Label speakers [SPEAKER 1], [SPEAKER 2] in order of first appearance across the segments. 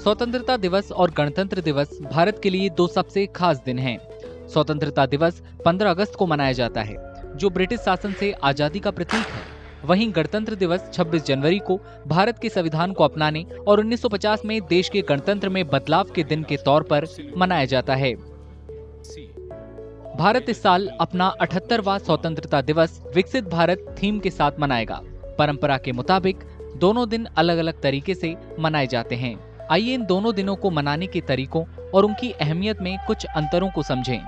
[SPEAKER 1] स्वतंत्रता दिवस और गणतंत्र दिवस भारत के लिए दो सबसे खास दिन हैं। स्वतंत्रता दिवस 15 अगस्त को मनाया जाता है, जो ब्रिटिश शासन से आजादी का प्रतीक है। वहीं गणतंत्र दिवस 26 जनवरी को भारत के संविधान को अपनाने और 1950 में देश के गणतंत्र में बदलाव के दिन के तौर पर मनाया जाता है। भारत इस साल अपना 78वां स्वतंत्रता दिवस विकसित भारत थीम के साथ मनाएगा। परंपरा के मुताबिक दोनों दिन अलग अलग तरीके से मनाए जाते हैं। आइए इन दोनों दिनों को मनाने के तरीकों और उनकी अहमियत में कुछ अंतरों को समझें।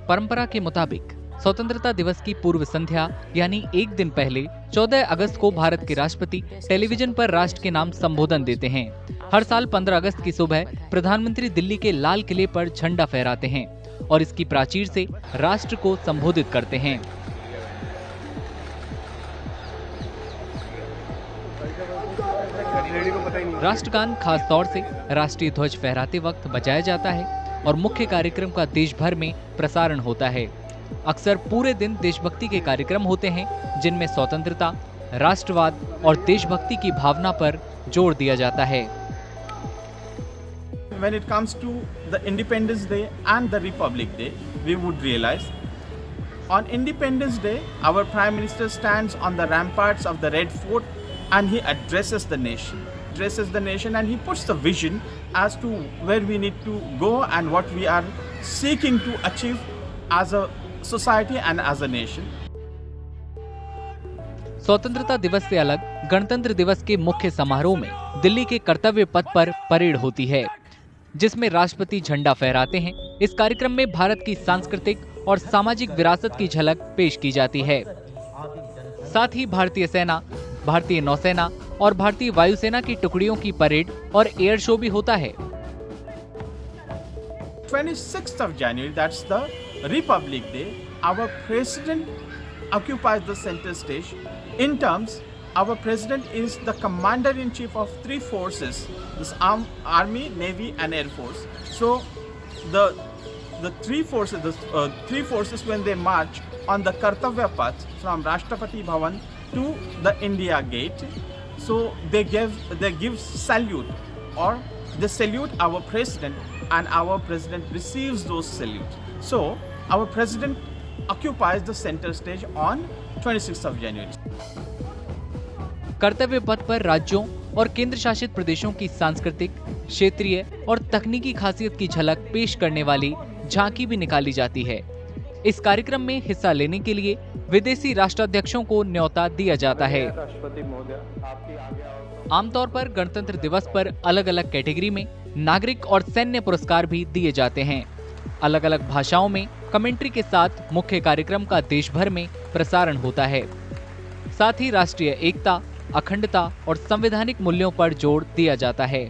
[SPEAKER 1] परंपरा के मुताबिक स्वतंत्रता दिवस की पूर्व संध्या यानी एक दिन पहले 14 अगस्त को भारत के राष्ट्रपति टेलीविजन पर राष्ट्र के नाम संबोधन देते हैं। हर साल 15 अगस्त की सुबह प्रधानमंत्री दिल्ली के लाल किले पर झंडा फहराते हैं और इसकी प्राचीर से राष्ट्र को संबोधित करते हैं। राष्ट्रगान खास तौर से राष्ट्रीय ध्वज फहराते वक्त बजाया जाता है और मुख्य कार्यक्रम का देश भर में प्रसारण होता है। अक्सर पूरे दिन देशभक्ति के कार्यक्रम होते हैं, जिनमें स्वतंत्रता, राष्ट्रवाद और देशभक्ति की भावना पर जोर दिया जाता है।
[SPEAKER 2] When it comes to the Independence Day and the Republic Day, we would realize on Independence Day, our Prime Minister stands on the ramparts of the Red Fort and he addresses the nation. And he puts the vision as to where we need to go and what we are seeking to achieve as a society and as a nation.
[SPEAKER 1] स्वतंत्रता दिवस से अलग गणतंत्र दिवस के मुख्य समारोह में दिल्ली के कर्तव्य पथ पर परेड होती है, जिसमें राष्ट्रपति झंडा फहराते हैं। इस कार्यक्रम में भारत की सांस्कृतिक और सामाजिक विरासत की झलक पेश की जाती है। साथ ही भारतीय सेना, भारतीय नौसेना और भारतीय वायुसेना की टुकड़ियों की परेड और एयर शो भी होता है।
[SPEAKER 2] 26th of January, that's the Republic Day. Our president occupies the center stage. In terms, our president is the commander-in-chief of three forces: this Army, Navy, and Air Force. So, the three forces when they march on the Kartavya Path from Rashtrapati Bhavan to the India Gate, so they give salute, or they salute our president, and our president receives those salutes. So our president occupies the center stage on 26th of January.
[SPEAKER 1] कर्तव्य पथ पर राज्यों और केंद्र शासित प्रदेशों की सांस्कृतिक, क्षेत्रीय और तकनीकी खासियत की झलक पेश करने वाली झांकी भी निकाली जाती है। इस कार्यक्रम में हिस्सा लेने के लिए विदेशी राष्ट्राध्यक्षों को न्योता दिया जाता है। आमतौर पर गणतंत्र दिवस पर अलग अलग कैटेगरी में नागरिक और सैन्य पुरस्कार भी दिए जाते हैं। अलग अलग भाषाओं में कमेंट्री के साथ मुख्य कार्यक्रम का देश भर में प्रसारण होता है। साथ ही राष्ट्रीय एकता, अखंडता और संवैधानिक मूल्यों पर जोर दिया जाता है।